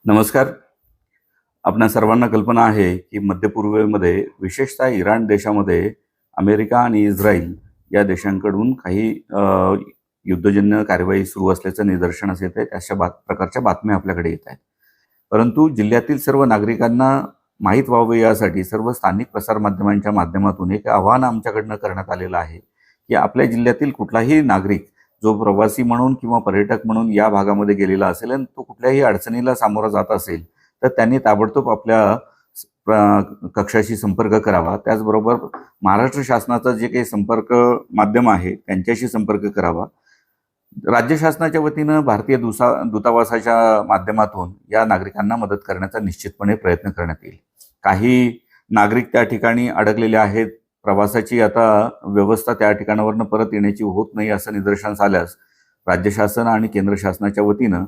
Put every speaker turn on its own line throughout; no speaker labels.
नमस्कार. आपणा सर्वांना कल्पना आहे की मध्य पूर्वेमध्ये विशेषतः इराण देशामध्ये अमेरिका आणि इस्रायल या देशांकडून काही युद्धजन्य कार्यवाही सुरू असल्याचं निदर्शनास येत आहे. अशा प्रकारच्या बातम्या आपल्याकडे येत आहेत. परंतु जिल्ह्यातील सर्व नागरिकांना माहीत व्हावे यासाठी सर्व स्थानिक प्रसारमाध्यमांच्या माध्यमातून एक आवाहन आमच्याकडनं करण्यात आलेलं आहे की आपल्या जिल्ह्यातील कुठलाही नागरिक जो प्रवासी म्हणून किंवा पर्यटक म्हणून या भागामध्ये गेलेला असेल आणि तो कुठल्याही अडचणीला सामोरा जात असेल तर त्यांनी ताबडतोब आपल्या कक्षाशी संपर्क करावा. त्याचबरोबर महाराष्ट्र शासनाचं जे काही संपर्क माध्यम आहे त्यांच्याशी संपर्क करावा. राज्य शासनाच्या वतीनं भारतीय दूतावासाच्या माध्यमातून या नागरिकांना मदत करण्याचा निश्चितपणे प्रयत्न करण्यात येईल. काही नागरिक त्या ठिकाणी अडकलेले आहेत. प्रवासाची आता व्यवस्था त्या ठिकाणावरनं परत येण्याची होत नाही असं निदर्शनास आल्यास राज्य शासन आणि केंद्र शासनाच्या वतीनं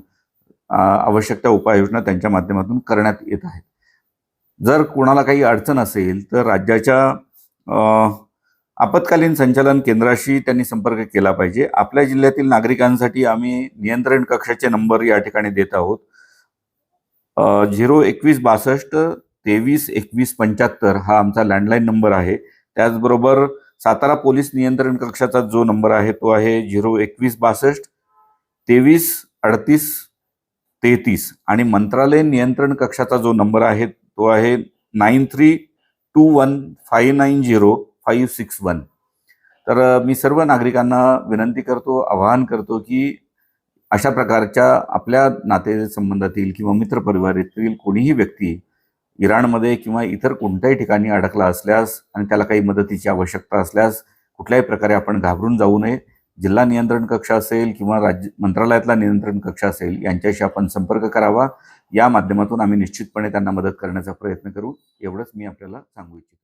आवश्यक त्या उपाययोजना त्यांच्या माध्यमातून करण्यात येत आहेत. जर कोणाला काही अडचण असेल तर राज्याच्या आपत्कालीन संचालन केंद्राशी त्यांनी संपर्क केला पाहिजे. आपल्या जिल्ह्यातील नागरिकांसाठी आम्ही नियंत्रण कक्षाचे नंबर या ठिकाणी देत आहोत. 02162 23 21 75 हा आमचा लँडलाईन नंबर आहे. त्याचबरोबर सातारा पोलीस नियंत्रण कक्षाचा जो नंबर आहे तो आहे 02162 23 38 33 आणि मंत्रालय नियंत्रण कक्षाचा जो नंबर आहे तो आहे 9321590561. तर मी सर्व नागरिकांना विनंती करतो, आवाहन करतो की अशा प्रकारच्या आपल्या नातेसंबंधातील किंवा मित्रपरिवारातील कोणीही व्यक्ती इराणमध्ये किंवा इतर कोणत्याही ठिकाणी अडकला असल्यास आणि त्याला काही मदतीची आवश्यकता असल्यास कुठल्याही प्रकारे आपण घाबरून जाऊ नये. जिल्हा नियंत्रण कक्ष असेल किंवा राज्य मंत्रालयातला नियंत्रण कक्ष असेल यांच्याशी आपण संपर्क करावा. या माध्यमातून आम्ही निश्चितपणे त्यांना मदत करण्याचा प्रयत्न करू. एवढंच मी आपल्याला सांगू इच्छितो.